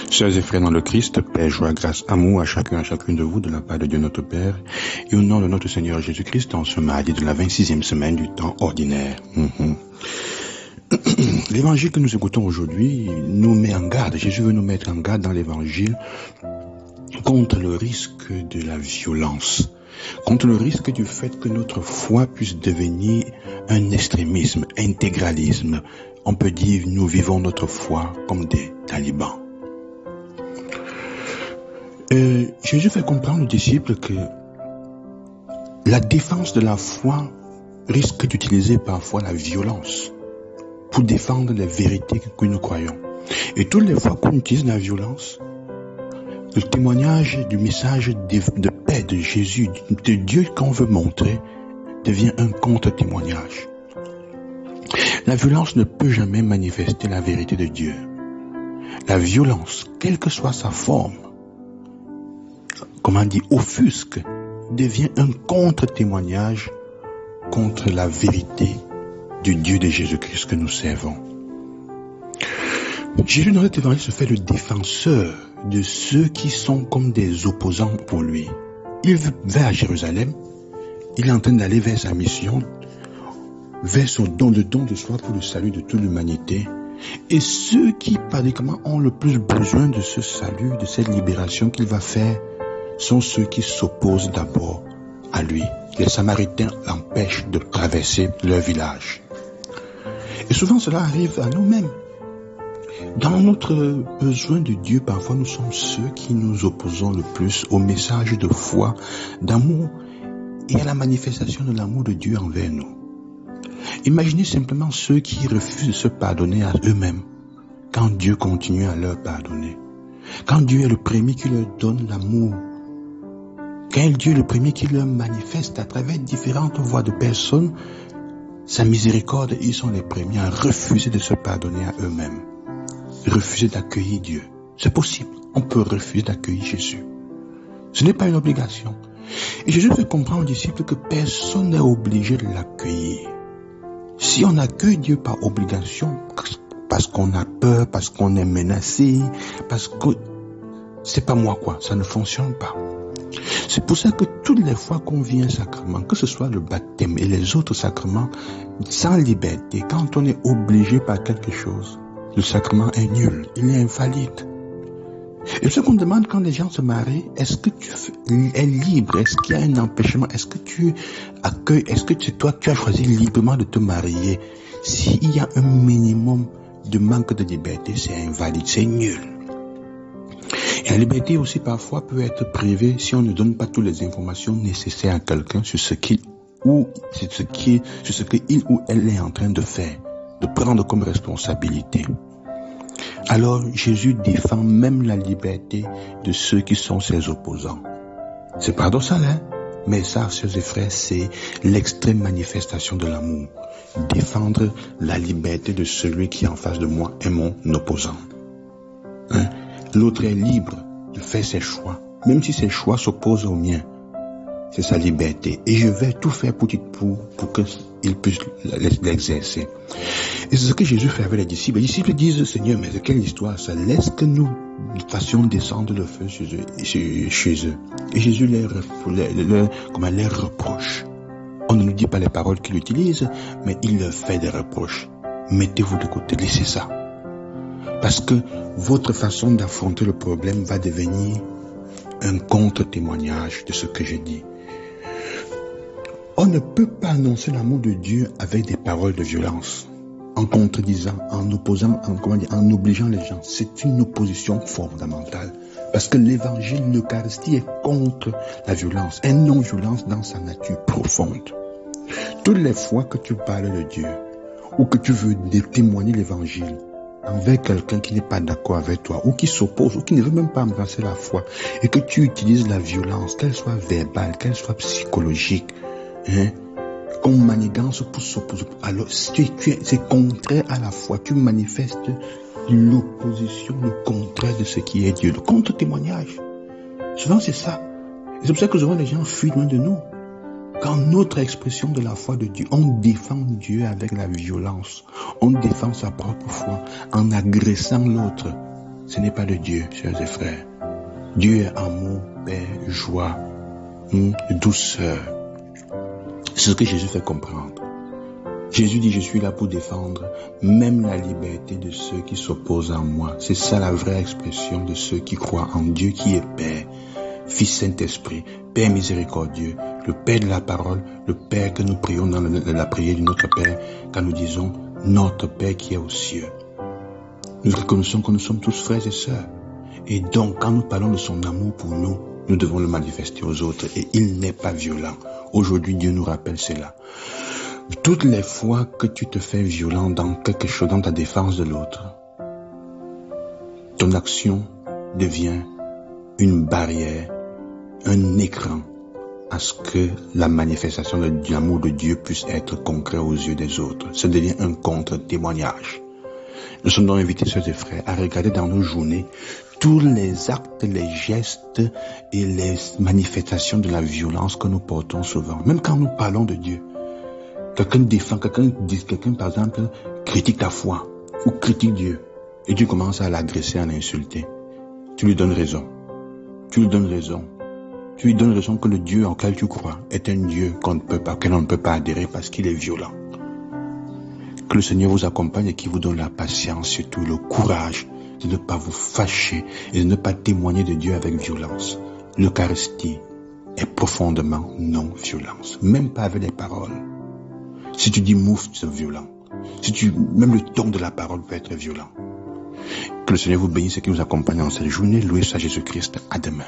Sœurs et frères dans le Christ, paix, joie, grâce, amour à chacun, à chacune de vous de la part de Dieu notre Père et au nom de notre Seigneur Jésus-Christ en ce mardi de la 26e semaine du temps ordinaire. L'évangile que nous écoutons aujourd'hui nous met en garde. Jésus veut nous mettre en garde dans l'évangile contre le risque de la violence, contre le risque du fait que notre foi puisse devenir un extrémisme, intégralisme. On peut dire nous vivons notre foi comme des talibans. Jésus fait comprendre aux disciples que la défense de la foi risque d'utiliser parfois la violence pour défendre les vérités que nous croyons. Et toutes les fois qu'on utilise la violence, le témoignage du message de paix de Jésus, de Dieu qu'on veut montrer, devient un contre-témoignage. La violence ne peut jamais manifester la vérité de Dieu. La violence, quelle que soit sa forme, offusque, devient un contre-témoignage contre la vérité du Dieu de Jésus-Christ que nous servons. Jésus dans cet évangile se fait le défenseur de ceux qui sont comme des opposants pour lui. Il va à Jérusalem, il est en train d'aller vers sa mission, vers son don de soi pour le salut de toute l'humanité. Et ceux qui, pratiquement, ont le plus besoin de ce salut, de cette libération qu'il va faire, sont ceux qui s'opposent d'abord à lui. Les Samaritains l'empêchent de traverser leur village. Et souvent cela arrive à nous-mêmes. Dans notre besoin de Dieu, parfois nous sommes ceux qui nous opposons le plus au message de foi, d'amour et à la manifestation de l'amour de Dieu envers nous. Imaginez simplement ceux qui refusent de se pardonner à eux-mêmes quand Dieu continue à leur pardonner. Quand Dieu est le premier qui leur donne l'amour. Quand Dieu est le premier qui leur manifeste à travers différentes voies de personnes sa miséricorde, ils sont les premiers à refuser de se pardonner à eux-mêmes. Refuser d'accueillir Dieu. C'est possible. On peut refuser d'accueillir Jésus. Ce n'est pas une obligation. Et Jésus fait comprendre aux disciples que personne n'est obligé de l'accueillir. Si on accueille Dieu par obligation, parce qu'on a peur, parce qu'on est menacé, parce que c'est pas moi quoi, ça ne fonctionne pas. C'est pour ça que toutes les fois qu'on vit un sacrement, que ce soit le baptême et les autres sacrements, sans liberté, quand on est obligé par quelque chose, le sacrement est nul, il est invalide. Et ce qu'on demande quand les gens se marient, est-ce que tu es libre? Est-ce qu'il y a un empêchement? Est-ce que tu accueilles? Est-ce que toi, tu as choisi librement de te marier? S'il y a un minimum de manque de liberté, c'est invalide, c'est nul. Et la liberté aussi parfois peut être privée si on ne donne pas toutes les informations nécessaires à quelqu'un sur ce qu'il ou elle est en train de faire, de prendre comme responsabilité. Alors Jésus défend même la liberté de ceux qui sont ses opposants. C'est paradoxal, hein? Mais ça, sœurs et frères, c'est l'extrême manifestation de l'amour. Défendre la liberté de celui qui est en face de moi est mon opposant. Hein? L'autre est libre de faire ses choix, même si ses choix s'opposent aux miens. C'est sa liberté. Et je vais tout faire pour qu'il puisse l'exercer. Et c'est ce que Jésus fait avec les disciples. Les disciples disent, Seigneur, mais de quelle histoire ça? Laisse que nous fassions descendre le feu chez eux. Et Jésus les reproche. On ne nous dit pas les paroles qu'il utilise, mais il leur fait des reproches. Mettez-vous de côté, laissez ça. Parce que votre façon d'affronter le problème va devenir un contre-témoignage de ce que je dis. On ne peut pas annoncer l'amour de Dieu avec des paroles de violence, en contredisant, en opposant, en obligeant les gens. C'est une opposition fondamentale. Parce que l'évangile, l'Eucharistie est contre la violence, et non-violence dans sa nature profonde. Toutes les fois que tu parles de Dieu, ou que tu veux témoigner l'évangile, envers quelqu'un qui n'est pas d'accord avec toi, ou qui s'oppose, ou qui ne veut même pas embrasser la foi, et que tu utilises la violence, qu'elle soit verbale, qu'elle soit psychologique, comme manigance pour s'opposer, alors c'est contraire à la foi, tu manifestes l'opposition, le contraire de ce qui est Dieu, le contre-témoignage. Souvent c'est ça. Et c'est pour ça que souvent les gens fuient loin de nous. Quand notre expression de la foi de Dieu, on défend Dieu avec la violence, on défend sa propre foi en agressant l'autre. ce n'est pas de Dieu, chers et frères. Dieu est amour, paix, joie, douceur. C'est ce que Jésus fait comprendre. Jésus dit, je suis là pour défendre même la liberté de ceux qui s'opposent à moi. C'est ça la vraie expression de ceux qui croient en Dieu qui est Père, Fils, Saint-Esprit, Père miséricordieux, le Père de la parole, le Père que nous prions dans la prière de notre Père, quand nous disons notre Père qui est aux cieux. Nous reconnaissons que nous sommes tous frères et sœurs. Et donc, quand nous parlons de son amour pour nous, nous devons le manifester aux autres. Et il n'est pas violent. Aujourd'hui, Dieu nous rappelle cela. Toutes les fois que tu te fais violent dans quelque chose, dans ta défense de l'autre, ton action devient une barrière, un écran à ce que la manifestation de l'amour de Dieu puisse être concret aux yeux des autres. Ça devient un contre-témoignage. Nous sommes donc invités, sœurs et frères, à regarder dans nos journées tous les actes, les gestes et les manifestations de la violence que nous portons souvent. Même quand nous parlons de Dieu. Quelqu'un défend, quelqu'un par exemple critique ta foi ou critique Dieu et tu commences à l'agresser, à l'insulter. Tu lui donnes raison. Tu lui donnes raison. Tu lui donnes raison que le Dieu auquel tu crois est un Dieu auquel on ne peut pas adhérer parce qu'il est violent. Que le Seigneur vous accompagne et qu'il vous donne la patience, surtout le courage de ne pas vous fâcher et de ne pas témoigner de Dieu avec violence. L'Eucharistie est profondément non-violence, même pas avec les paroles. Si tu dis mouf, c'est violent. Même le ton de la parole peut être violent. Que le Seigneur vous bénisse et qu'il vous accompagne dans cette journée. Loué soit Jésus-Christ. À demain.